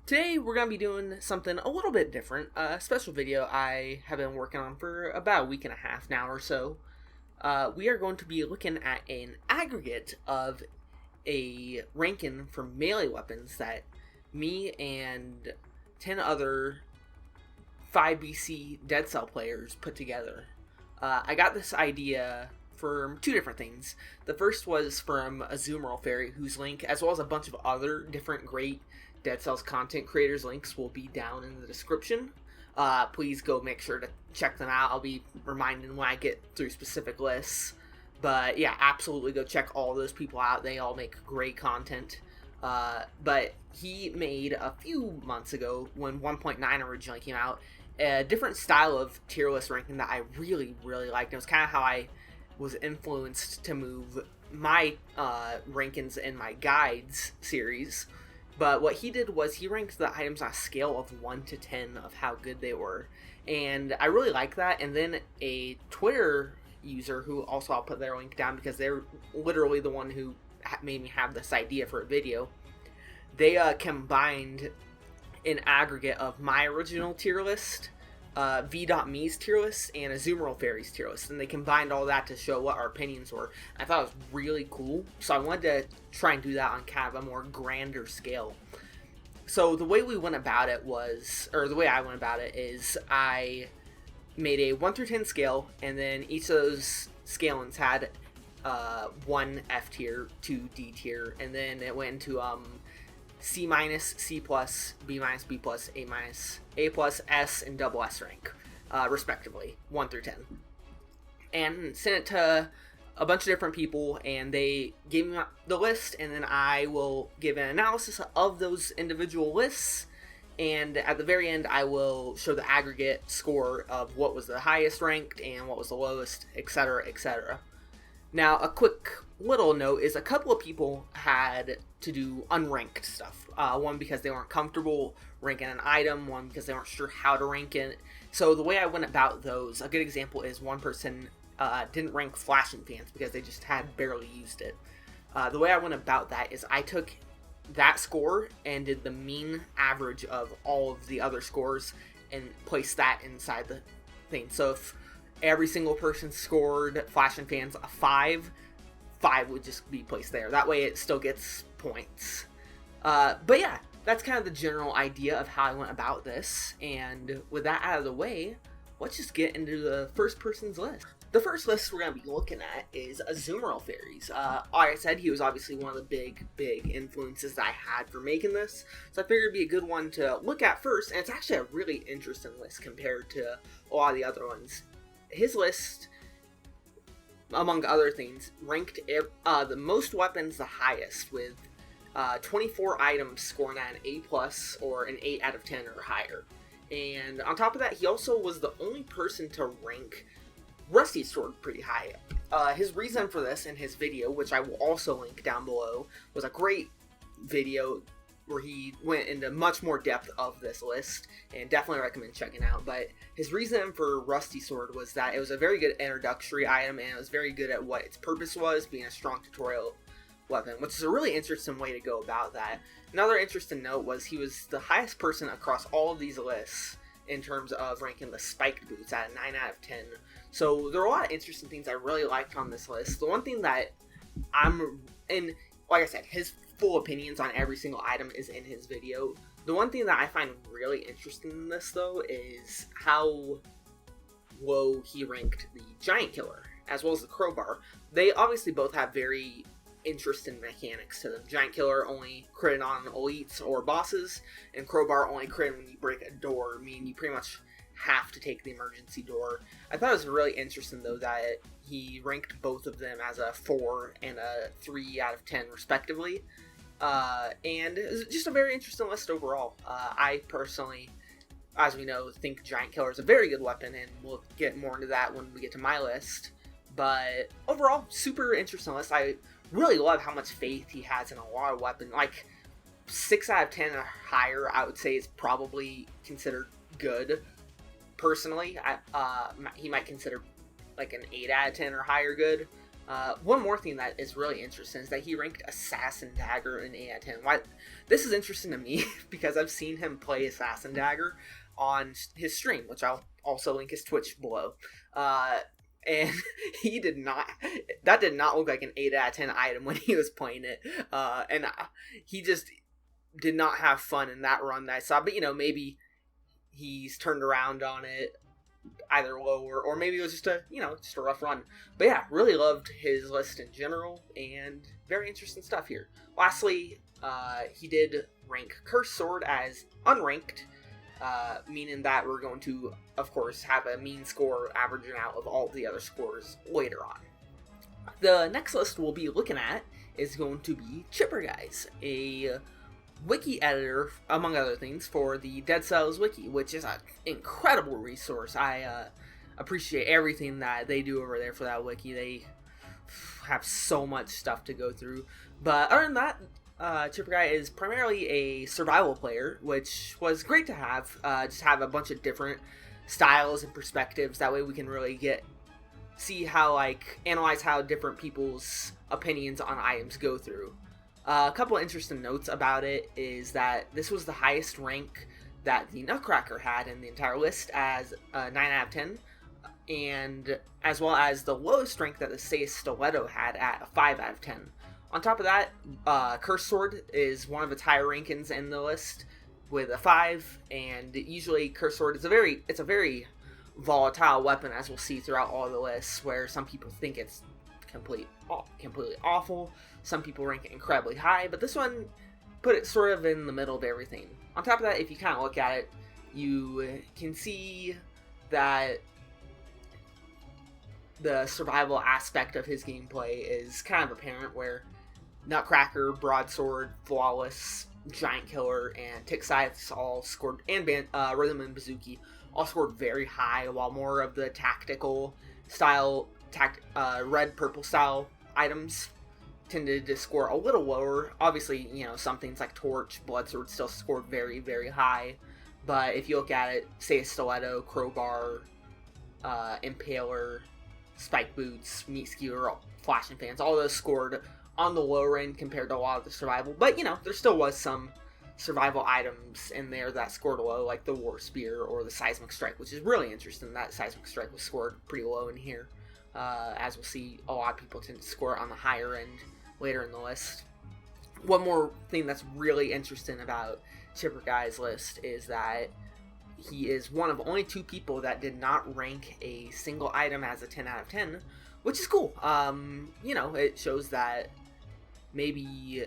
Today we're going to be doing something a little bit different, a special video I have been working on for about a week and a half now or so. We are going to be looking at an aggregate of a ranking for melee weapons that me and 10 other 5BC Dead Cell players put together. I got this idea from two different things. The first was from Azumarill Fairy, whose link, as well as a bunch of other different great Dead Cells content creators' links, will be down in the description. Please go make sure to check them out. I'll be reminding when I get through specific lists. But yeah, absolutely go check all those people out. They all make great content. But he made a few months ago, when 1.9 originally came out, a different style of tier list ranking that I really, really liked. It was kind of how I was influenced to move my rankings in my guides series. But what he did was he ranked the items on a scale of 1 to 10 of how good they were. And I really like that. And then a Twitter user, who also I'll put their link down because they're literally the one who made me have this idea for a video, they combined an aggregate of my original tier list, VeeDotMe's tier list, and Azumarill Fairy's tier list, and they combined all that to show what our opinions were. I thought it was really cool, so I wanted to try and do that on kind of a more grander scale. So the way we went about it was, or the way I went about it is, I made a 1 through 10 scale, and then each of those scalings had 1 F tier, 2 D tier, and then it went into C minus, C plus, B minus, B plus, A minus, A plus, S, and double S rank, respectively, 1 through 10. And sent it to a bunch of different people, and they gave me the list, and then I will give an analysis of those individual lists, and at the very end, I will show the aggregate score of what was the highest ranked and what was the lowest, etc., etc. Now, a quick little note is a couple of people had to do unranked stuff. One because they weren't comfortable ranking an item, one because they weren't sure how to rank it. So the way I went about those, a good example is one person didn't rank flashing fans because they just had barely used it. The way I went about that is I took that score and did the mean average of all of the other scores and placed that inside the thing. So if every single person scored flashing fans a 5 would just be placed there. That way it still gets points. But yeah, that's kind of the general idea of how I went about this. And with that out of the way, let's just get into the first person's list. The first list we're going to be looking at is Azumarill Fairies. Like I said, he was obviously one of the big influences that I had for making this. So I figured it'd be a good one to look at first. And it's actually a really interesting list compared to a lot of the other ones. His list, among other things, ranked the most weapons the highest, with 24 items scoring at an A+, or an 8 out of 10 or higher. And on top of that, he also was the only person to rank Rusty Sword pretty high. His reason for this in his video, which I will also link down below, was a great video where he went into much more depth of this list, and definitely recommend checking out. But his reason for Rusty Sword was that it was a very good introductory item, and it was very good at what its purpose was, being a strong tutorial weapon, which is a really interesting way to go about that. Another interesting note was he was the highest person across all of these lists in terms of ranking the spiked boots at a 9 out of 10. So there are a lot of interesting things I really liked on this list. The one thing that and like I said, his full opinions on every single item is in his video. The one thing that I find really interesting in this, though, is how low he ranked the Giant Killer, as well as the Crowbar. They obviously both have very interesting mechanics to them. Giant Killer only crit on elites or bosses, and Crowbar only crit when you break a door, meaning you pretty much have to take the emergency door. I thought it was really interesting, though, that he ranked both of them as a 4 and a 3 out of 10, respectively. And it's just a very interesting list overall. I personally, as we know, think Giant Killer is a very good weapon, and we'll get more into that when we get to my list. But overall, super interesting list. I really love how much faith he has in a lot of weapons. Like, 6 out of 10 or higher, I would say, is probably considered good. Personally, he might consider like an 8 out of 10 or higher good. One more thing that is really interesting is that he ranked Assassin Dagger in 8 out of 10. Why? This is interesting to me because I've seen him play Assassin Dagger on his stream, which I'll also link his Twitch below. And he did not, that did not look like an 8 out of 10 item when he was playing it. And he just did not have fun in that run that I saw. But, maybe he's turned around on it either lower, or maybe it was just a rough run. But yeah, really loved his list in general, and very interesting stuff here. Lastly, he did rank Curse Sword as unranked, meaning that we're going to, of course, have a mean score averaging out of all the other scores later on. The next list we'll be looking at is going to be Chipper Guys, a wiki editor, among other things, for the Dead Cells wiki, which is an incredible resource. I appreciate everything that they do over there for that wiki. They have so much stuff to go through. But other than that, Chipper Guy is primarily a survival player, which was great to have. Just have a bunch of different styles and perspectives. That way we can really see how, analyze how different people's opinions on items go through. A couple of interesting notes about it is that this was the highest rank that the Nutcracker had in the entire list as 9 out of 10, and as well as the lowest rank that the Say Stiletto had at a 5 out of 10. On top of that, Curse Sword is one of its higher rankings in the list with a 5, and usually Curse Sword is a very volatile weapon, as we'll see throughout all the lists, where some people think it's completely awful. Some people rank it incredibly high, but this one put it sort of in the middle of everything. On top of that, if you kind of look at it, you can see that the survival aspect of his gameplay is kind of apparent, where Nutcracker, Broadsword, Flawless, Giant Killer, and Tick Scythes all scored, and Rhythm and Bazooki all scored very high, while more of the tactical style, red-purple style items tended to score a little lower. Obviously, some things like Torch, Bloodsword still scored very, very high. But if you look at it, say a Stiletto, Crowbar, Impaler, Spike Boots, Meat Skewer, Flashing Fans, all those scored on the lower end compared to a lot of the survival. But, there still was some survival items in there that scored low, like the War Spear or the Seismic Strike, which is really interesting. That Seismic Strike was scored pretty low in here. As we'll see, a lot of people tend to score on the higher end later in the list. One more thing that's really interesting about Chipper Guy's list is that he is one of only 2 people that did not rank a single item as a 10 out of 10, which is cool. It shows that maybe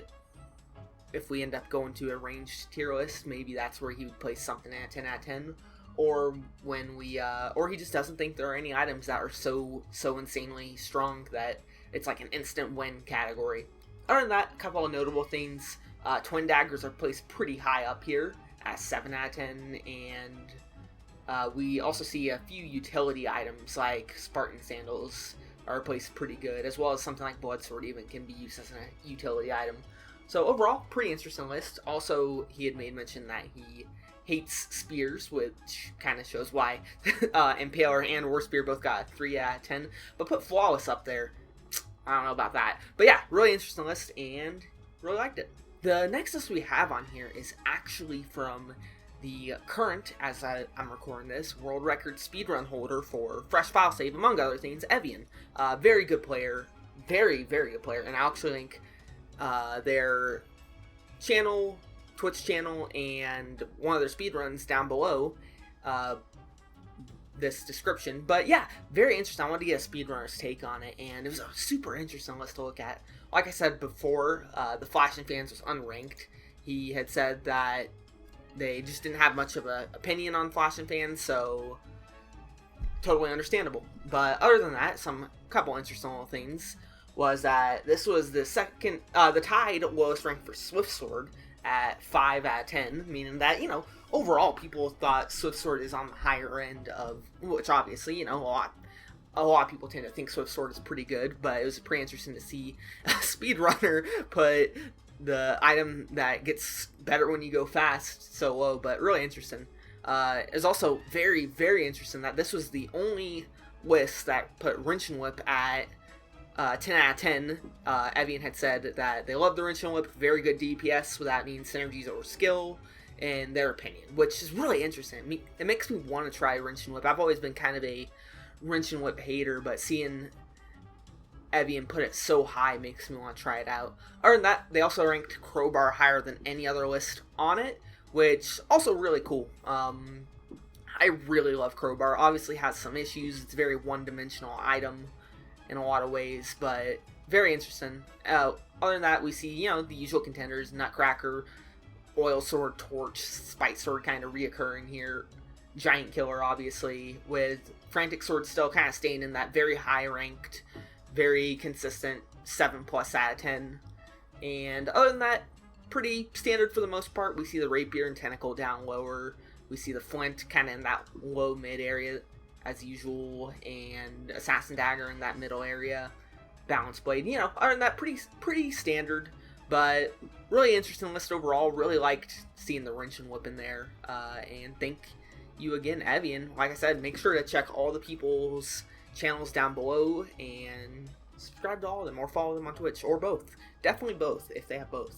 if we end up going to a ranged tier list, maybe that's where he would place something at 10 out of 10. Or when or he just doesn't think there are any items that are so insanely strong that it's like an instant win category. Other than that, a couple of notable things. Twin Daggers are placed pretty high up here at 7 out of 10, and we also see a few utility items like Spartan Sandals are placed pretty good, as well as something like Bloodsword even can be used as a utility item. So overall, pretty interesting list. Also, he had made mention that he hates spears, which kind of shows why. Impaler and War Spear both got 3 out of 10, but put Flawless up there. I don't know about that. But yeah, really interesting list, and really liked it. The next list we have on here is actually from the current, as I'm recording this, world record speedrun holder for Fresh File Save, among other things, Evian. Very good player. Very, very good player. And I'll actually link their channel, Twitch channel, and one of their speedruns down below this description. But yeah, very interesting. I wanted to get a speedrunner's take on it, and it was a super interesting list to look at. Like I said before, the Flashing Fans was unranked. He had said that they just didn't have much of an opinion on Flashing Fans, so totally understandable. But other than that, couple interesting little things was that this was the tied lowest rank for Swift Sword at 5 out of 10, meaning that, overall people thought Swift Sword is on the higher end of, which obviously, a lot of people tend to think Swift Sword is pretty good, but it was pretty interesting to see a speedrunner put the item that gets better when you go fast so low, but really interesting. It's also very, very interesting that this was the only list that put Wrench and Whip at 10 out of 10. Evian had said that they love the Wrench and Whip, very good DPS, so that means synergies over skill, in their opinion, which is really interesting. It makes me want to try Wrench and Whip. I've always been kind of a Wrench and Whip hater, but seeing Evian put it so high makes me want to try it out. Other than that, they also ranked Crowbar higher than any other list on it, which also really cool. I really love Crowbar. Obviously has some issues. It's a very one-dimensional item in a lot of ways, but very interesting. Other than that, we see, you know, the usual contenders: Nutcracker, Oil Sword, Torch, Spite Sword kind of reoccurring here. Giant Killer, obviously, with Frantic Sword still kind of staying in that very high-ranked, very consistent 7+ out of 10. And other than that, pretty standard for the most part. We see the Rapier and Tentacle down lower. We see the Flint kind of in that low-mid area as usual, and Assassin Dagger in that middle area. Balance Blade, you know, other than that, pretty standard, but really interesting list overall. Really liked seeing the Wrench and Whip in there, and thank you again, Evian. Like I said, make sure to check all the people's channels down below and subscribe to all of them, or follow them on Twitch, or both. Definitely both, if they have both.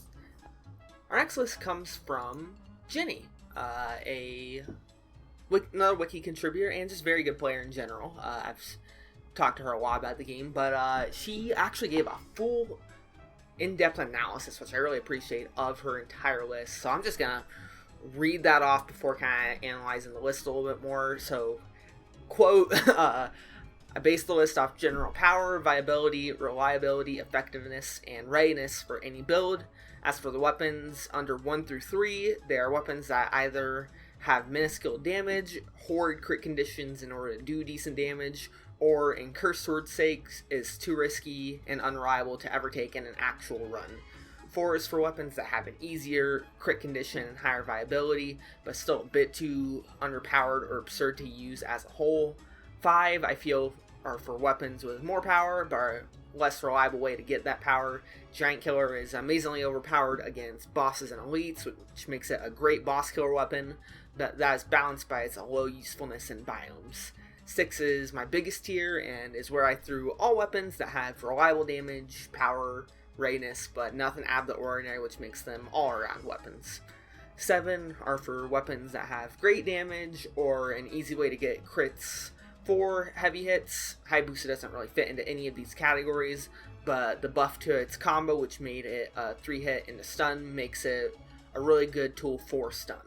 Our next list comes from Jenny, another wiki contributor and just very good player in general. I've talked to her a lot about the game, but she actually gave a full in-depth analysis, which I really appreciate, of her entire list. So I'm just gonna read that off before kind of analyzing the list a little bit more. So, quote, I based the list off general power, viability, reliability, effectiveness, and readiness for any build. As for the weapons, under 1 through 3, they are weapons that either have minuscule damage, horrid crit conditions in order to do decent damage, or in Cursed Sword's sake, is too risky and unreliable to ever take in an actual run. 4 is for weapons that have an easier crit condition and higher viability, but still a bit too underpowered or absurd to use as a whole. 5, I feel, are for weapons with more power, but are a less reliable way to get that power. Giant Killer is amazingly overpowered against bosses and elites, which makes it a great boss killer weapon, but that is balanced by its low usefulness in biomes. 6 is my biggest tier, and is where I threw all weapons that have reliable damage, power, readiness, but nothing out of the ordinary, which makes them all-around weapons. 7 are for weapons that have great damage, or an easy way to get crits. 4, heavy hits. Hayabusa doesn't really fit into any of these categories, but the buff to its combo, which made it a 3-hit into stun, makes it a really good tool for stun.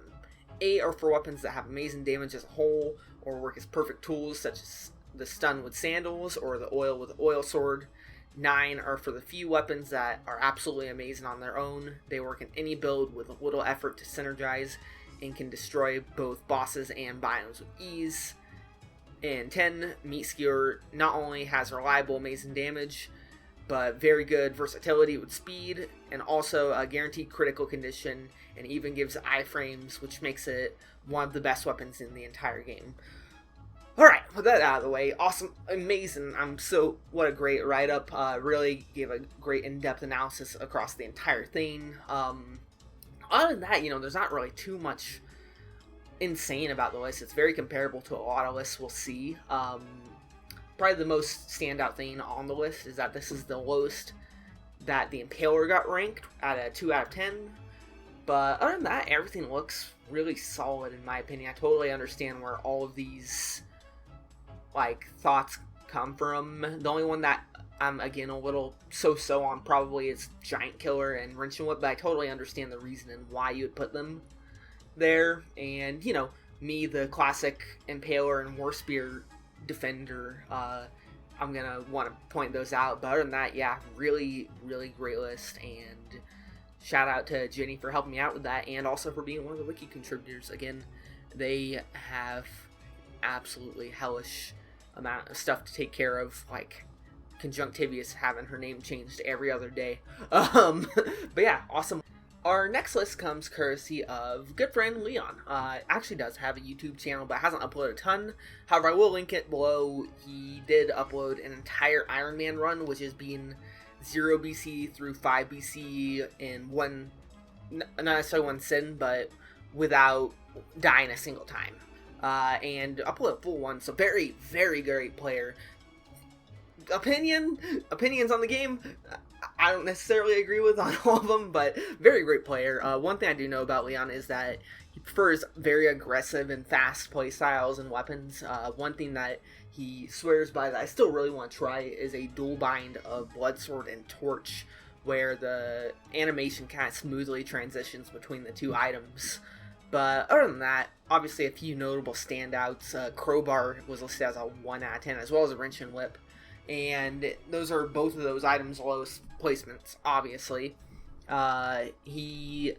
8 are for weapons that have amazing damage as a whole, or work as perfect tools, such as the stun with sandals, or the oil with the oil sword. 9 are for the few weapons that are absolutely amazing on their own. They work in any build with little effort to synergize, and can destroy both bosses and biomes with ease. And 10, Meat Skewer not only has reliable, amazing damage, but very good versatility with speed, and also a guaranteed critical condition, and even gives iframes, which makes it one of the best weapons in the entire game. Alright, with that out of the way, awesome, amazing, what a great write-up, really gave a great in-depth analysis across the entire thing. Other than that, you know, there's not really too much insane about the list. It's very comparable to a lot of lists we'll see. Probably the most standout thing on the list is that this is the lowest that the Impaler got ranked at a 2 out of 10. But other than that, everything looks really solid in my opinion. I totally understand where all of these thoughts come from. The only one that I'm again a little so-so on probably is Giant Killer and Wrench and Whip, but I totally understand the reason and why you would put them there. And you know, me, the classic Impaler and War Spear defender, I'm gonna want to point those out. But other than that, yeah, really great list, and shout out to Jenny for helping me out with that, and also for being one of the wiki contributors. Again, they have absolutely hellish amount of stuff to take care of, like Conjunctivius having her name changed every other day. But yeah, awesome. Our next list comes courtesy of good friend Leon. Actually does have a YouTube channel, but hasn't uploaded a ton. However, I will link it below. He did upload an entire Iron Man run, which is being 0 BC through 5 BC in not necessarily one sin, but without dying a single time. And upload a full one, so very great player. opinions on the game, I don't necessarily agree with on all of them, but very great player. One thing I do know about Leon is that he prefers very aggressive and fast play styles and weapons. One thing that he swears by that I still really want to try is a dual bind of Bloodsword and Torch, where the animation kind of smoothly transitions between the two items. But other than that, obviously a few notable standouts. Crowbar was listed as a 1 out of 10, as well as a Wrench and Whip. And those are both of those items' lowest placements, obviously. He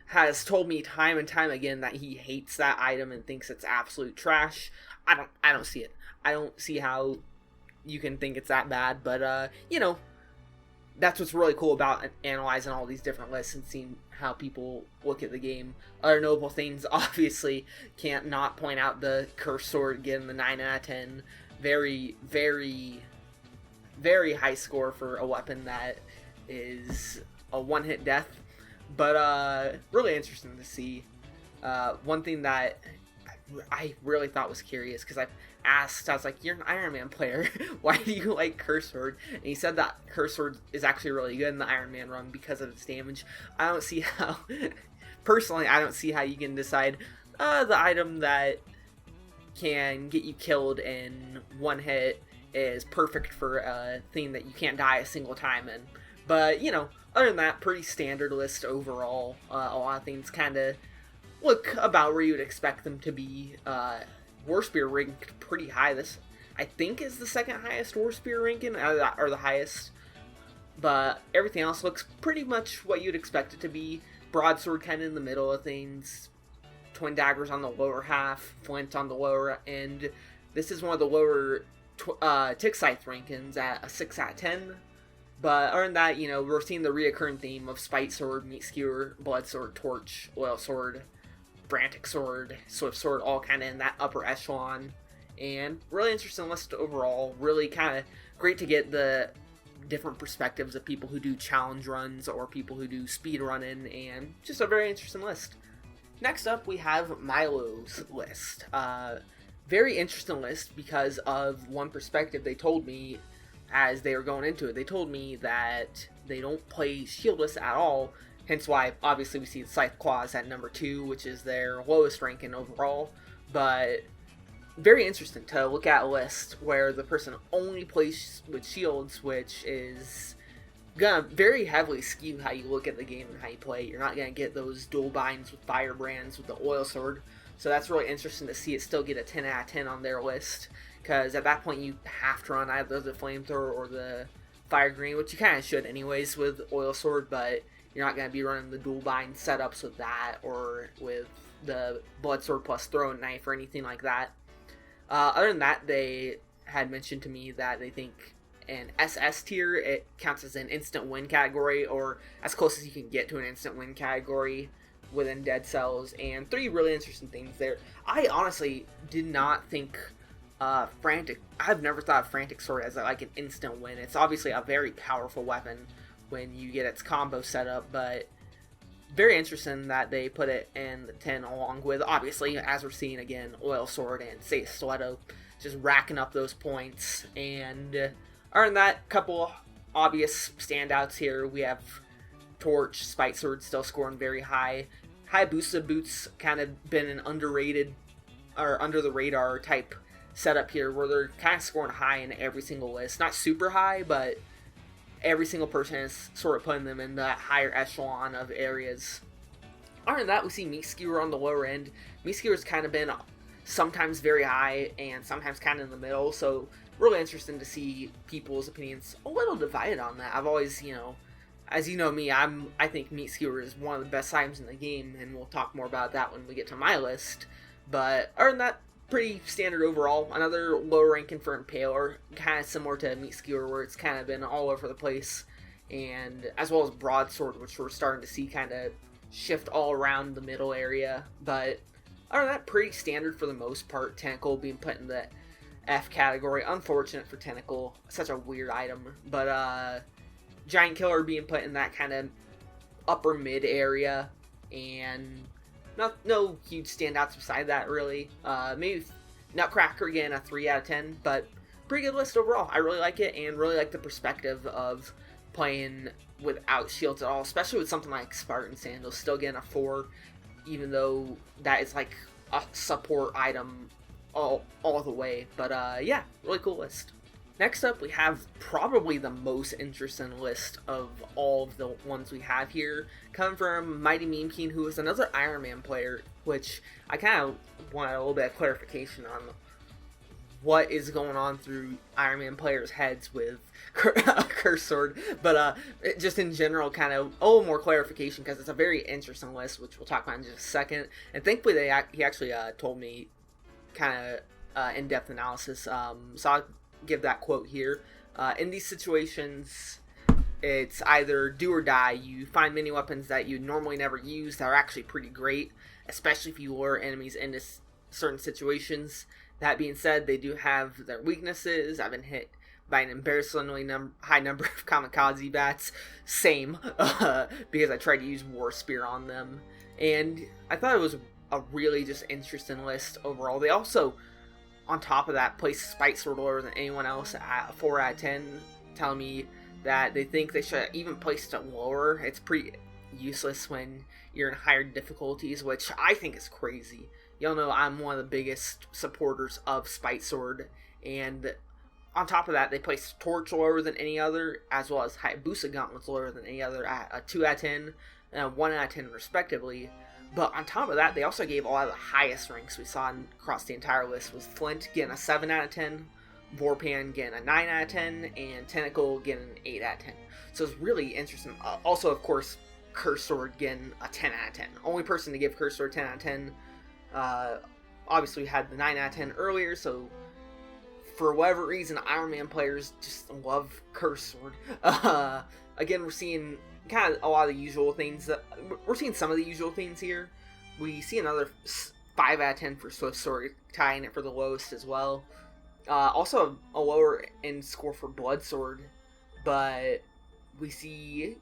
has told me time and time again that he hates that item and thinks it's absolute trash. I don't see it. I don't see how you can think it's that bad, but that's what's really cool about analyzing all these different lists and seeing how people look at the game. Other notable things, obviously, can't not point out the Curse Sword getting the 9 out of 10. Very, very, very high score for a weapon that is a one-hit death. But really interesting to see. One thing that I really thought was curious, because I was like, you're an Iron Man player, why do you like Curse Sword? And he said that Curse Sword is actually really good in the Iron Man run because of its damage. I don't see how, personally, I don't see how you can decide the item that can get you killed in one hit is perfect for a thing that you can't die a single time in. But, other than that, pretty standard list overall. A lot of things kind of look about where you would expect them to be. War Spear ranked pretty high. This, I think, is the second highest War Spear ranking, or the highest. But everything else looks pretty much what you'd expect it to be. Broadsword kind of in the middle of things. Twin Daggers on the lower half. Flint on the lower end. This is one of the lower Tick Scythe rankings at a 6 out of 10. But other than that, we're seeing the reoccurring theme of Spite Sword, Meat Skewer, Blood Sword, Torch, Oil Sword, Frantic Sword, Swift Sword, all kind of in that upper echelon. And really interesting list overall. Really kind of great to get the different perspectives of people who do challenge runs or people who do speed running, and just a very interesting list. Next up, we have Milo's list. Very interesting list because of one perspective they told me as they were going into it. They told me that they don't play shieldless at all, hence why obviously we see the Scythe Claws at number 2, which is their lowest ranking overall. But very interesting to look at a list where the person only plays with shields, which is gonna very heavily skew how you look at the game and how you play. You're not gonna get those dual binds with Firebrands with the Oil Sword, so that's really interesting to see it still get a 10 out of 10 on their list, because at that point you have to run either the Flamethrower or the Fire Green, which you kind of should anyways with Oil Sword, but you're not going to be running the dual bind setups with that or with the Blood Sword plus Throwing Knife or anything like that. Other than that, they had mentioned to me that they think an SS tier, it counts as an instant win category, or as close as you can get to an instant win category within Dead Cells. And 3 really interesting things there. I honestly did not think I've never thought of Frantic Sword as like an instant win. It's obviously a very powerful weapon when you get its combo set up, but very interesting that they put it in the 10 along with, obviously, as we're seeing again, Oil Sword and say Stiletto, just racking up those points. And other than that, couple obvious standouts here. We have Torch, Spite Sword still scoring very high. Hayabusa Boots kind of been an underrated or under the radar type setup here, where they're kind of scoring high in every single list. Not super high, but every single person is sort of putting them in that higher echelon of areas. Other than that, we see Meat Skewer on the lower end. Meat Skewer's kind of been sometimes very high and sometimes kind of in the middle, so really interesting to see people's opinions a little divided on that. I've always, as you know me, I think Meat Skewer is one of the best items in the game, and we'll talk more about that when we get to my list. But other than that, pretty standard overall. Another low ranking for Impaler, kind of similar to Meat Skewer, where it's kind of been all over the place, and as well as Broadsword, which we're starting to see kind of shift all around the middle area. But other than that, pretty standard for the most part. Tentacle being put in the F category. Unfortunate for Tentacle, such a weird item. But Giant Killer being put in that kind of upper mid area, and no huge standouts beside that, really. Maybe Nutcracker again, a 3 out of 10, but pretty good list overall. I really like it, and really like the perspective of playing without shields at all, especially with something like Spartan Sandals, still getting a 4, even though that is like a support item all the way. But yeah, really cool list. Next up, we have probably the most interesting list of all of the ones we have here, coming from Mighty Memekin, who is another Iron Man player, which I kind of wanted a little bit of clarification on what is going on through Iron Man players' heads with Curse Sword, but just in general, kind of a little more clarification, because it's a very interesting list, which we'll talk about in just a second. And thankfully, he actually told me kind of in-depth analysis, so I'll give that quote here. In these situations, it's either do or die. You find many weapons that you normally never use that are actually pretty great, especially if you lure enemies into certain situations. That being said, they do have their weaknesses. I've been hit by an embarrassingly high number of kamikaze bats. Same, because I tried to use War Spear on them. And I thought it was a really just interesting list overall. They also, on top of that, place Spite Sword lower than anyone else at a 4 out of 10, telling me that they think they should even place it lower. It's pretty useless when you're in higher difficulties, which I think is crazy. Y'all know I'm one of the biggest supporters of Spite Sword, and on top of that, they placed Torch lower than any other, as well as Hayabusa Gauntlets lower than any other at a 2 out of 10 and a 1 out of 10 respectively. But on top of that, they also gave a lot of the highest ranks we saw across the entire list, with Flint getting a 7 out of 10, Vorpan getting a 9 out of 10, and Tentacle getting an 8 out of 10. So it's really interesting. Also, of course, Curse Sword getting a 10 out of 10. Only person to give Curse Sword 10 out of 10. Obviously we had the 9 out of 10 earlier, so for whatever reason, Iron Man players just love Curse Sword. Again, we're seeing kind of a lot of the usual things. We're seeing some of the usual things here. We see another 5 out of 10 for Swift Sword, tying it for the lowest as well. Also a lower end score for Blood Sword, but we see,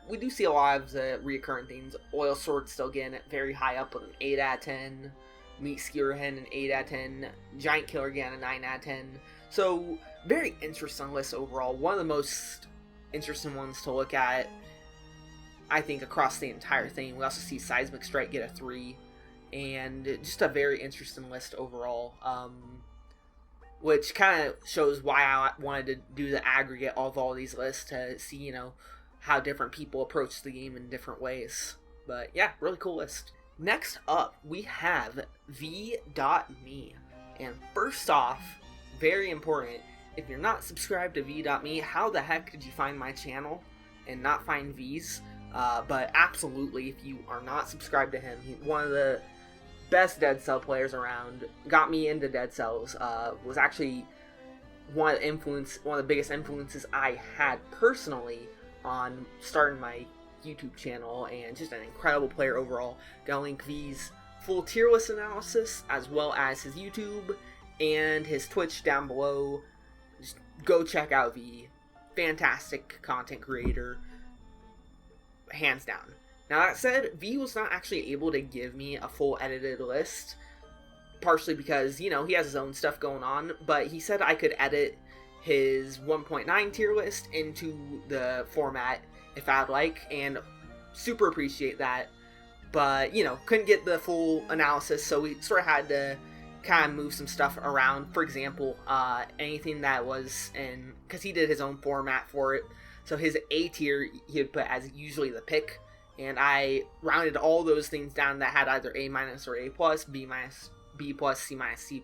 we do see a lot of the reoccurring things. Oil Sword still getting it very high up with an 8 out of 10. Meat Skewer Hen an 8 out of 10. Giant Killer again a 9 out of 10. So, very interesting list overall. One of the most interesting ones to look at, I think, across the entire thing. We also see Seismic Strike get a 3. And just a very interesting list overall. Which kind of shows why I wanted to do the aggregate of all these lists, to see, how different people approach the game in different ways. But yeah, really cool list. Next up, we have VeeDotMe. And first off, very important, if you're not subscribed to VeeDotMe, how the heck did you find my channel and not find V's? But absolutely, if you are not subscribed to him, he's one of the best Dead Cell players around, got me into Dead Cells, was actually one of the biggest influences I had personally on starting my YouTube channel, and just an incredible player overall. Gonna link V's full tier list analysis, as well as his YouTube and his Twitch down below. Just go check out V. Fantastic content creator, hands down. Now that said, V was not actually able to give me a full edited list, partially because, he has his own stuff going on, but he said I could edit his 1.9 tier list into the format if I'd like, and super appreciate that. But, couldn't get the full analysis, so we sort of had to kind of move some stuff around. For example, anything that was in, because he did his own format for it, so his A tier he would put as usually the pick, and I rounded all those things down that had either A- or A+, B-, B+, C-, C+.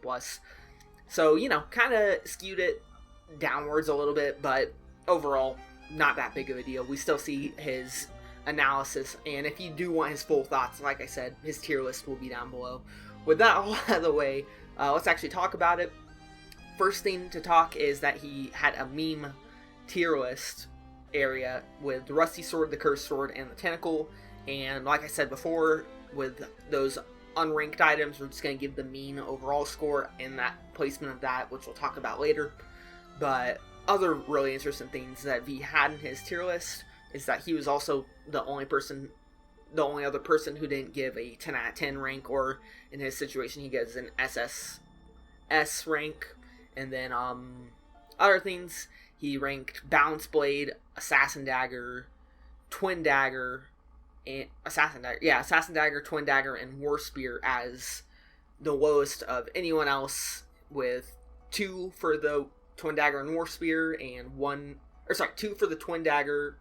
So, kind of skewed it downwards a little bit, but overall, not that big of a deal. We still see his analysis, and if you do want his full thoughts, like I said, his tier list will be down below. With that all out of the way, let's actually talk about it. First thing to talk is that he had a meme tier list area with the Rusty Sword, the Cursed Sword, and the Tentacle, and like I said before, with those unranked items, we're just going to give the mean overall score in that placement of that, which we'll talk about later. But other really interesting things that V had in his tier list is that he was also the only other person who didn't give a 10 out of 10 rank, or in his situation he gives an SSS rank. And then other things, he ranked Balance Blade, Assassin Dagger, Twin Dagger, and Assassin Dagger, Twin Dagger, and War Spear as the lowest of anyone else, with 2 for the Twin Dagger and War Spear, and 2 for the Twin Dagger,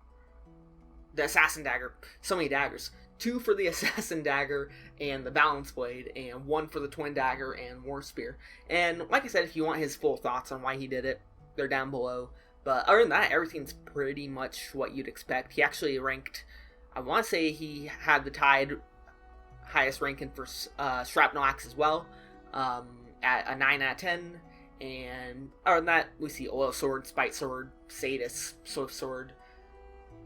the Assassin Dagger, so many daggers, 2 for the Assassin Dagger and the Balance Blade, and 1 for the Twin Dagger and War Spear. And like I said, if you want his full thoughts on why he did it, they're down below. But other than that, everything's pretty much what you'd expect. He actually ranked, I want to say he had the tied highest ranking for Shrapnel Axe as well, at a 9 out of 10. And other than that, we see Oil Sword, Spite Sword, Sadist, Swift Sword,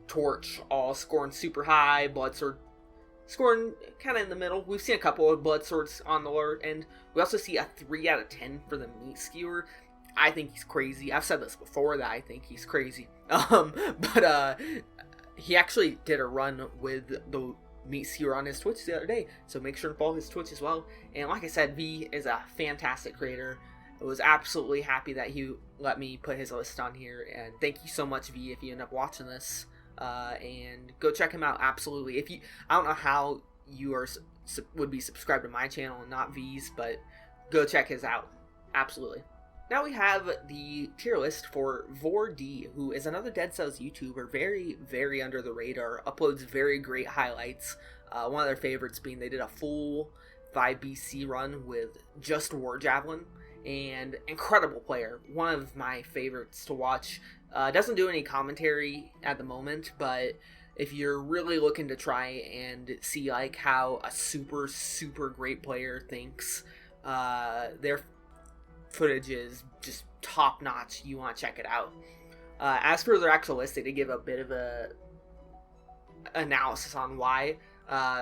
Torch, all scoring super high. Blood Sword scoring kind of in the middle. We've seen a couple of Blood Swords on the lower end. We also see a 3 out of 10 for the Meat Skewer. I think he's crazy. I've said this before that I think he's crazy. But he actually did a run with the Meat Skewer on his Twitch the other day, so make sure to follow his Twitch as well. And like I said, V is a fantastic creator. I was absolutely happy that he let me put his list on here, and thank you so much, V, if you end up watching this. And go check him out, absolutely. I don't know how you would be subscribed to my channel and not V's, but go check his out, absolutely. Now we have the tier list for Vored, who is another Dead Cells YouTuber, very, very under the radar, uploads very great highlights. One of their favorites being they did a full 5BC run with just War Javelin, and incredible player, one of my favorites to watch. Doesn't do any commentary at the moment, but if you're really looking to try and see like how a super, super great player thinks, their footage is just top notch. You want to check it out. As for their actual list, they did give a bit of a analysis on why.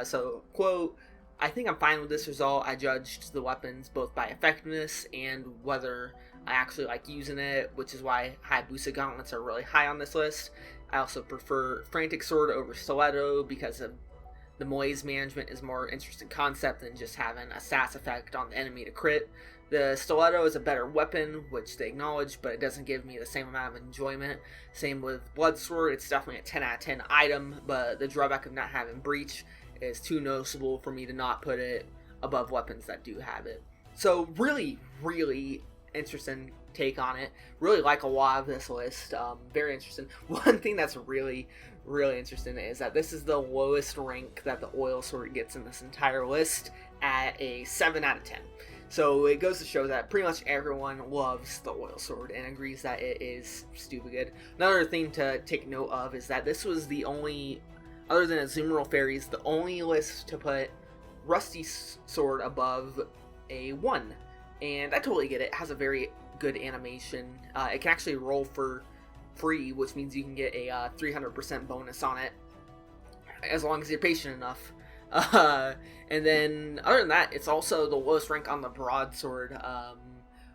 So, quote, "I think I'm fine with this result. I judged the weapons both by effectiveness and whether I actually like using it, which is why Hayabusa gauntlets are really high on this list. I also prefer Frantic Sword over Stiletto because of the malaise management is more interesting concept than just having a sass effect on the enemy to crit. The Stiletto is a better weapon, which they acknowledge, but it doesn't give me the same amount of enjoyment. Same with Blood Sword, it's definitely a 10 out of 10 item, but the drawback of not having Breach is too noticeable for me to not put it above weapons that do have it." So really, really interesting take on it. Really like a lot of this list. Very interesting. One thing that's really, really interesting is that this is the lowest rank that the Oil Sword gets in this entire list at a 7 out of 10. So it goes to show that pretty much everyone loves the Oil Sword and agrees that it is stupid good. Another thing to take note of is that this was the only, other than Azumarill Fairies, the only list to put Rusty Sword above a 1. And I totally get it. It has a very good animation. It can actually roll for free, which means you can get a 300% bonus on it, as long as you're patient enough. And then, other than that, it's also the lowest rank on the Broadsword,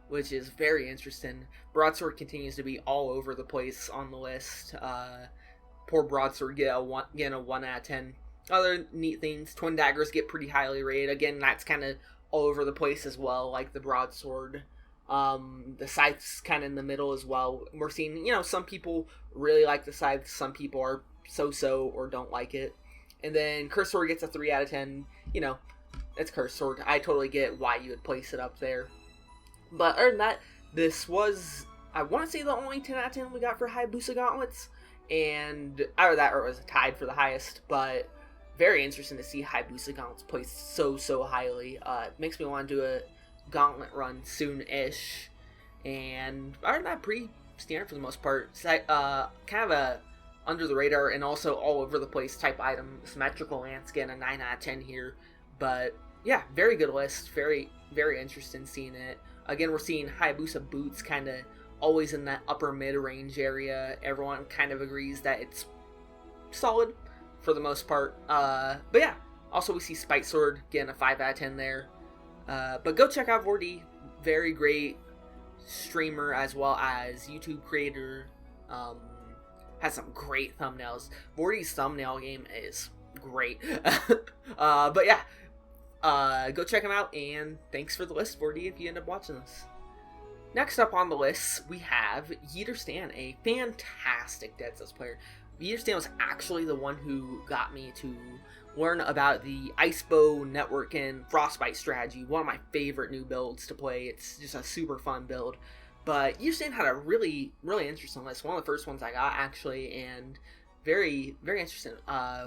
which is very interesting. Broadsword continues to be all over the place on the list. Poor Broadsword getting a 1 out of 10. Other neat things, Twin Daggers get pretty highly rated. Again, that's kind of all over the place as well, like the Broadsword. The Scythe's kind of in the middle as well. We're seeing, some people really like the Scythe, some people are so-so or don't like it. And then Curse Sword gets a 3 out of 10. It's Curse Sword. I totally get why you would place it up there. But other than that, this was, I want to say, the only 10 out of 10 we got for Hayabusa Gauntlets. And either that or it was tied for the highest. But very interesting to see Hayabusa Gauntlets placed so highly. It makes me want to do a gauntlet run soon-ish. And other than that, pretty standard for the most part. Kind of a under the radar and also all over the place type item. Symmetrical Lance getting a 9 out of 10 here. But yeah, very good list. Very, very interesting seeing it. Again, we're seeing Hayabusa boots kind of always in that upper mid-range area. Everyone kind of agrees that it's solid for the most part. But yeah, also we see Spite Sword getting a 5 out of 10 there. But go check out Vored. Very great streamer as well as YouTube creator. Has some great thumbnails. Vored's thumbnail game is great. But yeah, go check him out, and thanks for the list, Vored, if you end up watching this. Next up on the list, we have Yeeter Stan, a fantastic Dead Cells player. Yeeter Stan was actually the one who got me to learn about the Icebow network and Frostbite strategy, one of my favorite new builds to play. It's just a super fun build. But Yeeter Stan had a really interesting list, one of the first ones I got actually, and very interesting.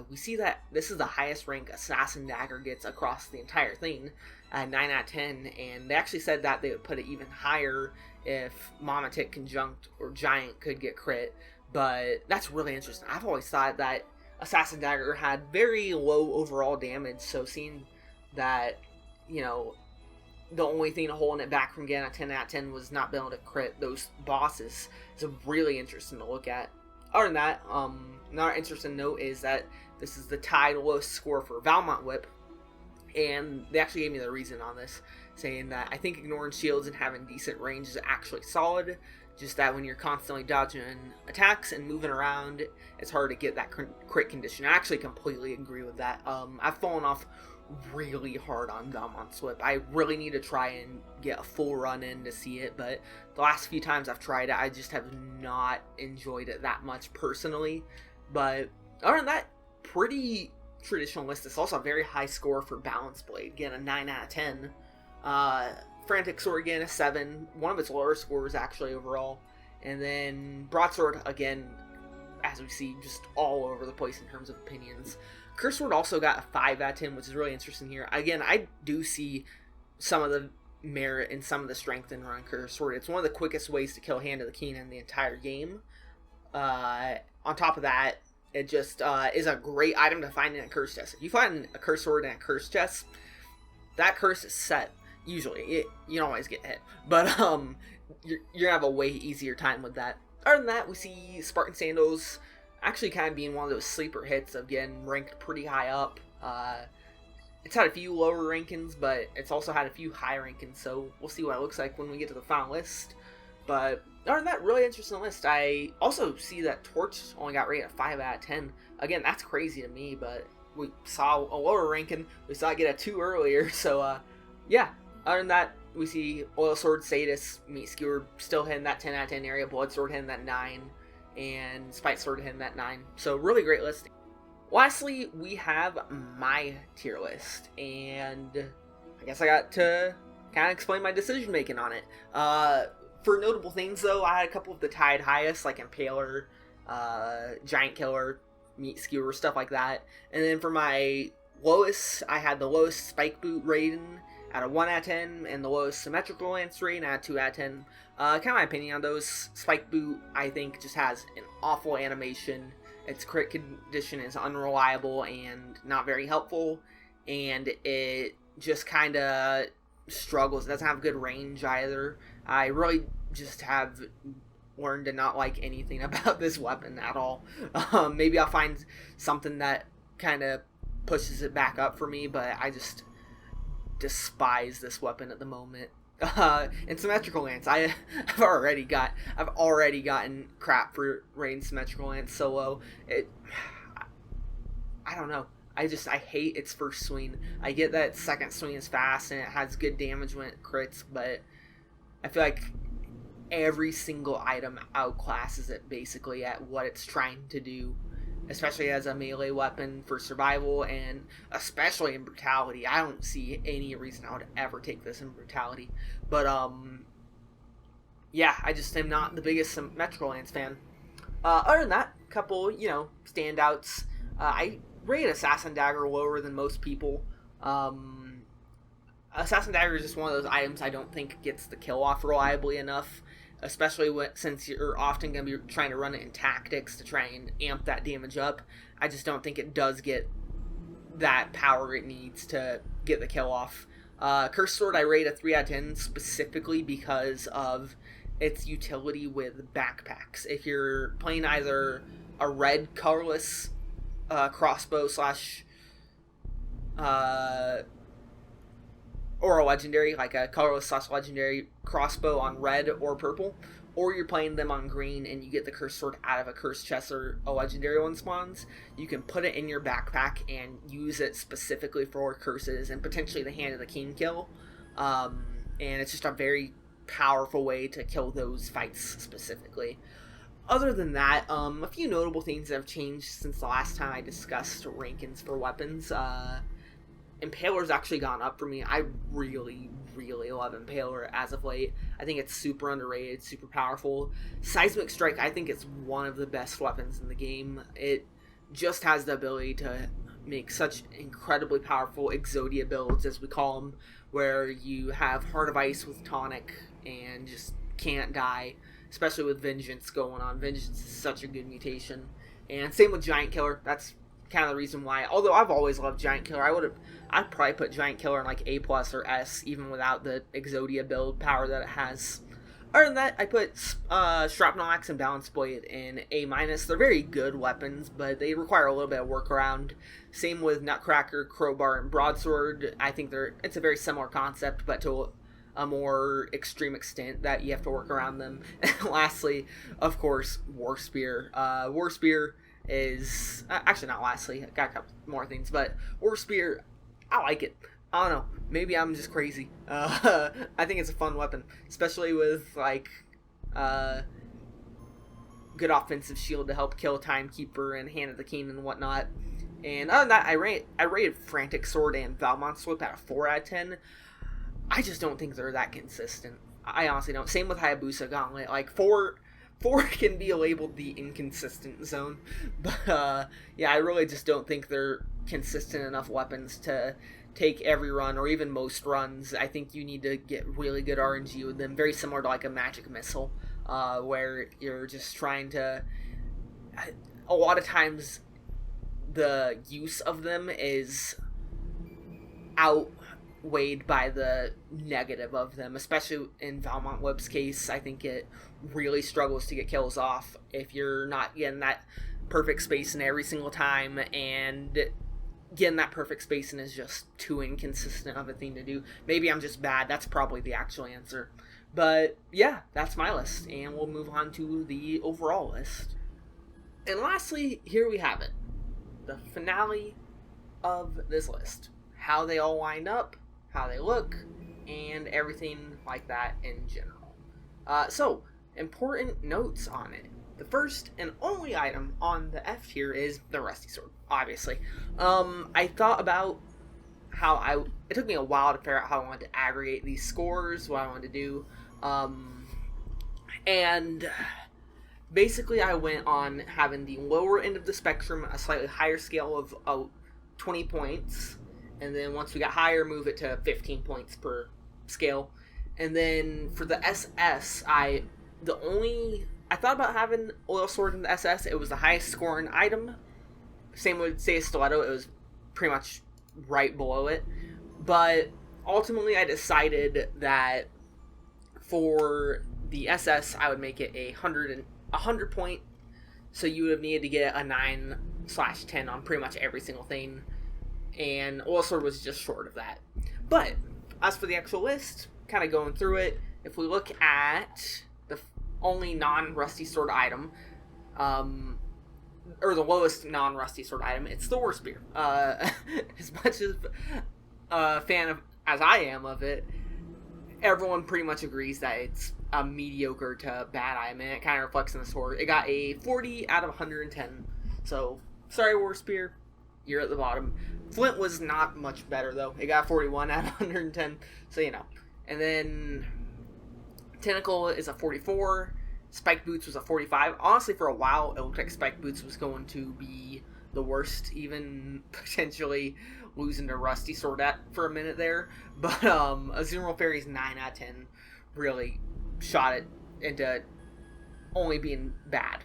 We see that this is the highest rank assassin dagger gets across the entire thing at 9 out of 10, and they actually said that they would put it even higher if Memekin conjunct or giant could get crit, but that's really interesting. I've always thought that assassin dagger had very low overall damage, so seeing that, you know, the only thing holding it back from getting a 10 out of 10 was not being able to crit those bosses is really interesting to look at. Other than that, another interesting note is that this is the tied lowest score for Valmont Whip, and they actually gave me the reason on this, saying that I think ignoring shields and having decent range is actually solid, just that when you're constantly dodging attacks and moving around, it's hard to get that crit condition. I actually completely agree with that. I've fallen off really hard on Valmont's Whip. I really need to try and get a full run in to see it, but the last few times I've tried it, I just have not enjoyed it that much personally. But other than that, pretty traditional list. It's also a very high score for Balance Blade, again a 9 out of 10. Frantic Sword again a 7, one of its lower scores actually overall. And then Broadsword again, as we see, just all over the place in terms of opinions. Cursed Sword also got a 5 out of 10, which is really interesting here. Again, I do see some of the merit and some of the strength in running Cursed Sword. It's one of the quickest ways to kill Hand of the King in the entire game. On top of that, it just is a great item to find in a curse chest. If you find a Cursed Sword in a curse chest, that curse is set. Usually, you don't always get hit, but you're gonna have a way easier time with that. Other than that, we see Spartan Sandals actually kind of being one of those sleeper hits of getting ranked pretty high up. It's had a few lower rankings, but it's also had a few high rankings, so we'll see what it looks like when we get to the final list. But other than that, really interesting list. I also see that Torch only got rated at 5 out of 10. Again, that's crazy to me, but we saw a lower ranking. We saw it get a 2 earlier, so yeah. Other than that, we see Oil Sword, Sadist, Meat Skewer still hitting that 10 out of 10 area, Blood Sword hitting that 9, and Spite Sword hitting that 9. So really great listing. Lastly, we have my tier list, and I guess I got to kind of explain my decision making on it. For notable things though, I had a couple of the tied highest, like Impaler, Giant Killer, Meat Skewer, stuff like that. And then for my lowest, I had the lowest Spike Boot rating at a 1 out of 10, and the lowest Symmetrical Lance rating at a 2 out of 10. Kind of my opinion on those. Spike Boot, I think, just has an awful animation. Its crit condition is unreliable and not very helpful, and it just kind of struggles. It doesn't have good range either. I really just have learned to not like anything about this weapon at all. Maybe I'll find something that kind of pushes it back up for me, but I just despise this weapon at the moment. And Symmetrical Lance, I've already gotten crap for rating Symmetrical Lance so low. I don't know. I hate its first swing. I get that its second swing is fast and it has good damage when it crits, but I feel like every single item outclasses it basically at what it's trying to do, especially as a melee weapon for survival, and especially in Brutality. I don't see any reason I would ever take this in Brutality. But, yeah, I just am not the biggest Symmetrical Lance fan. Other than that, a couple, standouts. I rate Assassin Dagger lower than most people. Assassin Dagger is just one of those items I don't think gets the kill off reliably enough, especially since you're often going to be trying to run it in tactics to try and amp that damage up. I just don't think it does get that power it needs to get the kill off. Cursed Sword I rate a 3 out of 10 specifically because of its utility with backpacks. If you're playing either a red colorless crossbow slash or a legendary, like a colorless slash legendary crossbow on red or purple, or you're playing them on green and you get the Cursed Sword out of a cursed chest or a legendary one spawns, you can put it in your backpack and use it specifically for curses and potentially the Hand of the King kill. And it's just a very powerful way to kill those fights specifically. Other than that, a few notable things that have changed since the last time I discussed rankings for weapons. Impaler's actually gone up for me. I really, really love Impaler as of late. I think it's super underrated, super powerful. Seismic Strike, I think it's one of the best weapons in the game. It just has the ability to make such incredibly powerful Exodia builds, as we call them, where you have Heart of Ice with Tonic and just can't die, especially with Vengeance going on. Vengeance is such a good mutation. And same with Giant Killer. That's kind of the reason why, although I've always loved Giant Killer, I'd probably put Giant Killer in like A+ or S, even without the Exodia build power that it has. Other than that, I put Shrapnel Axe and Balance Blade in A-. They're very good weapons, but they require a little bit of workaround. Same with Nutcracker, Crowbar, and Broadsword. I think it's a very similar concept, but to a more extreme extent that you have to work around them. And lastly, of course, War Spear. War Spear is... actually, not lastly. I got a couple more things, but War Spear, I like it. I don't know. Maybe I'm just crazy. I think it's a fun weapon, especially with like good offensive shield to help kill Timekeeper and Hand of the King and whatnot. And other than that, I rated Frantic Sword and Valmont Slip at a 4 out of 10. I just don't think they're that consistent. I honestly don't. Same with Hayabusa Gauntlet. Like 4 can be labeled the inconsistent zone, but yeah, I really just don't think they're consistent enough weapons to take every run, or even most runs. I think you need to get really good RNG with them, very similar to like a Magic Missile, where you're just trying to... A lot of times, the use of them is outweighed by the negative of them, especially in Valmont Web's case. I think it really struggles to get kills off if you're not getting that perfect spacing every single time, and getting that perfect spacing is just too inconsistent of a thing to do. Maybe I'm just bad. That's probably the actual answer. But yeah, that's my list, and we'll move on to the overall list. And lastly, here we have it. The finale of this list. How they all wind up, how they look, and everything like that in general. So, important notes on it. The first and only item on the F tier is the Rusty Sword, obviously. I thought about how it took me a while to figure out how I wanted to aggregate these scores, what I wanted to do. And basically I went on having the lower end of the spectrum, a slightly higher scale of 20 points. And then once we got higher, move it to 15 points per scale. And then for the SS, I thought about having Oil Sword in the SS. It was the highest scoring item. Same with, say, Stiletto. It was pretty much right below it. But ultimately, I decided that for the SS, I would make it a 100 point. So you would have needed to get a 9/10 on pretty much every single thing. And Oil Sword was just short of that. But as for the actual list, kind of going through it, if we look at the only non-Rusty Sword item, or the lowest non-Rusty Sword item, it's the War Spear. As much as a fan of, as I am of it, everyone pretty much agrees that it's a mediocre to bad item, and it kind of reflects in the score. It got a 40 out of 110, so sorry War Spear, you're at the bottom. Flint was not much better, though. It got 41 out of 110, so you know. And then Tentacle is a 44. Spike Boots was a 45. Honestly, for a while, it looked like Spike Boots was going to be the worst, even potentially losing to Rusty Sword for a minute there. But Azumarill Fairy's 9 out of 10 really shot it into only being bad.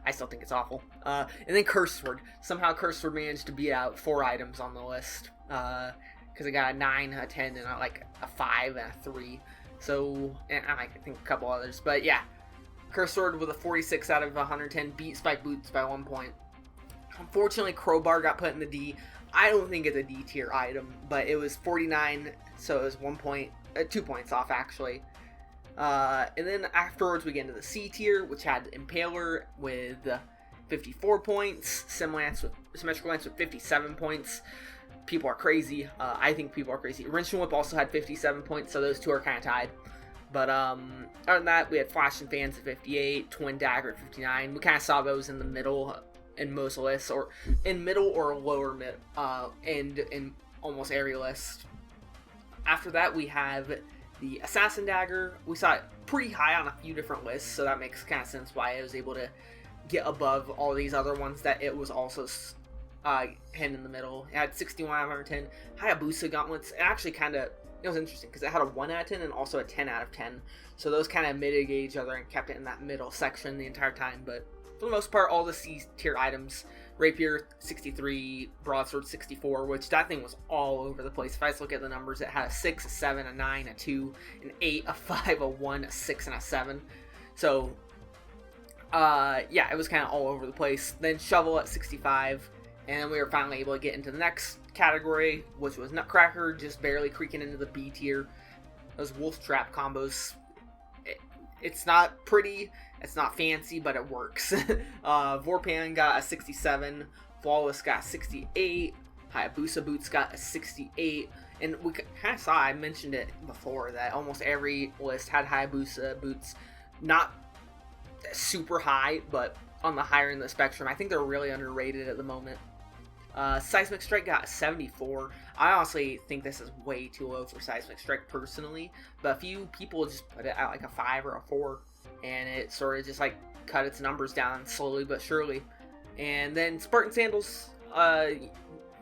I still think it's awful. And then Curse Sword. Somehow Curse Sword managed to beat out 4 items on the list. Because it got a 9, a 10, and like a 5 and a 3. So, and I think a couple others. But yeah, Curse Sword with a 46 out of 110 beat Spike Boots by 1 point. Unfortunately, Crowbar got put in the D. I don't think it's a D tier item, but it was 49, so it was 1 point, 2 points off actually. And then afterwards we get into the C tier, which had Impaler with 54 points, Symmetrical Lance with 57 points. people are crazy. I think people are crazy. Wrench and Whip also had 57 points, so those two are kind of tied. But other than that, we had Flash and Fans at 58, Twin Dagger at 59. We kind of saw those in the middle in most lists, or in middle or lower mid, end in almost every list. After that, we have the Assassin Dagger. We saw it pretty high on a few different lists, so that makes kind of sense why it was able to get above all these other ones that it was also hidden in the middle. It had 61 out of 110. Hayabusa Gauntlets, it actually kind of, it was interesting because it had a 1 out of 10 and also a 10 out of 10. So those kind of mitigated each other and kept it in that middle section the entire time. But for the most part, all the C tier items, Rapier 63, Broadsword 64, which that thing was all over the place. If I just look at the numbers, it had a 6, a 7, a 9, a 2, an 8, a 5, a 1, a 6, and a 7. So, yeah, it was kind of all over the place. Then Shovel at 65, and then we were finally able to get into the next category, which was Nutcracker, just barely creaking into the B tier. Those Wolf Trap combos, it's not pretty, it's not fancy, but it works. Vorpan got a 67, Flawless got a 68, Hayabusa Boots got a 68, and we kind of saw, I mentioned it before, that almost every list had Hayabusa Boots, not super high, but on the higher end of the spectrum. I think they're really underrated at the moment. Seismic Strike got a 74. I honestly think this is way too low for Seismic Strike personally, but a few people just put it at like a 5 or a 4, and it sort of just like cut its numbers down slowly but surely. And then Spartan Sandals,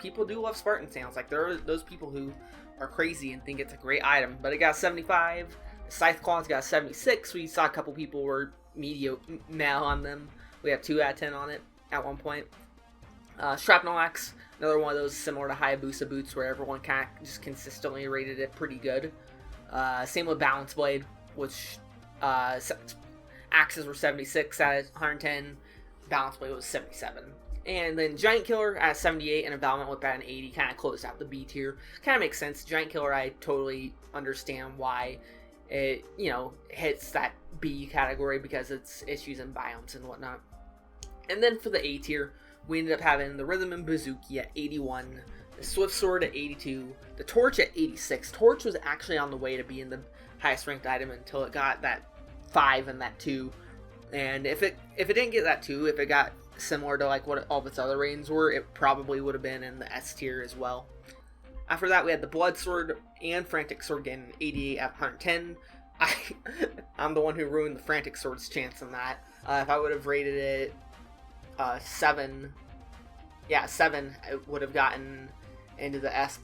people do love Spartan Sandals. Like, there are those people who are crazy and think it's a great item, but it got 75. Scythe Claws got 76. We saw a couple people were mediocre on them. We had 2 out of 10 on it at one point. Shrapnel Axe, another one of those similar to Hayabusa Boots where everyone kind of just consistently rated it pretty good. Same with Balance Blade, which axes were 76 out of 110, Balance Blade was 77. And then Giant Killer at 78 and Envelopment Whip at an 80 kind of closed out the B tier. Kind of makes sense. Giant Killer, I totally understand why it, you know, hits that B category because it's issues in biomes and whatnot. And then for the A tier, we ended up having the Rhythm and Bazooki at 81, the Swift Sword at 82, the Torch at 86. Torch was actually on the way to being the highest ranked item until it got that 5 and that 2. And if it didn't get that 2, if it got similar to like what all of its other ratings were, it probably would have been in the S tier as well. After that, we had the Blood Sword and Frantic Sword getting 88 out of 110. I'm the one who ruined the Frantic Sword's chance in that. If I would have rated it 7, it would have gotten into the S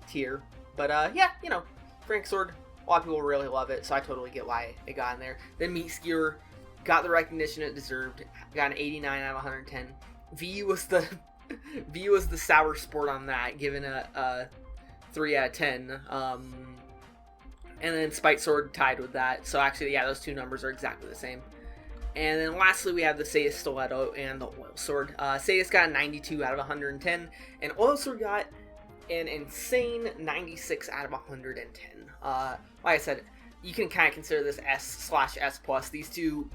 tier. But yeah, you know, Frantic Sword, a lot of people really love it, so I totally get why it got in there. Then Meat Skewer got the recognition it deserved, got an 89 out of 110. V was the sour sport on that, given a 3 out of 10. And then Spite Sword tied with that. So actually, yeah, those two numbers are exactly the same. And then lastly, we have the Sadist Stiletto and the Oil Sword. Sadist got a 92 out of 110, and Oil Sword got an insane 96 out of 110. Like I said, you can kind of consider this S/S+. These two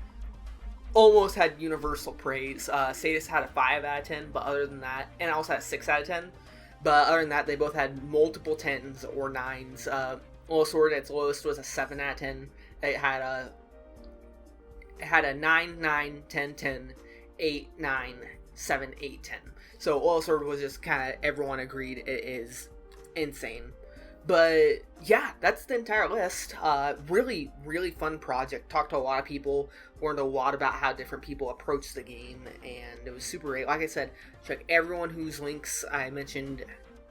almost had universal praise. Sadist had a 5 out of 10, but other than that, and also had a 6 out of 10. But other than that, they both had multiple 10s or 9s. Oil Sword, its lowest was a 7 out of 10. It had a 9, 9, 10, 10, 8, 9, 7, 8, 10. So Oil Sword was just kind of, everyone agreed it is insane. But yeah, that's the entire list. Really, really fun project. Talked to a lot of people, learned a lot about how different people approach the game, and it was super great. Like I said, check everyone whose links I mentioned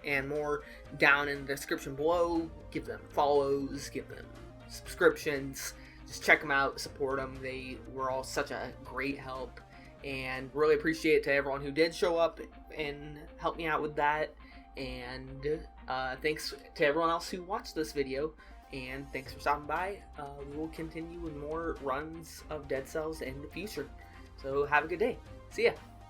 and more down in the description below. Give them follows, give them subscriptions. Just check them out, support them. They were all such a great help, and really appreciate it to everyone who did show up and help me out with that. And thanks to everyone else who watched this video, and thanks for stopping by. We will continue with more runs of Dead Cells in the future. So have a good day. See ya.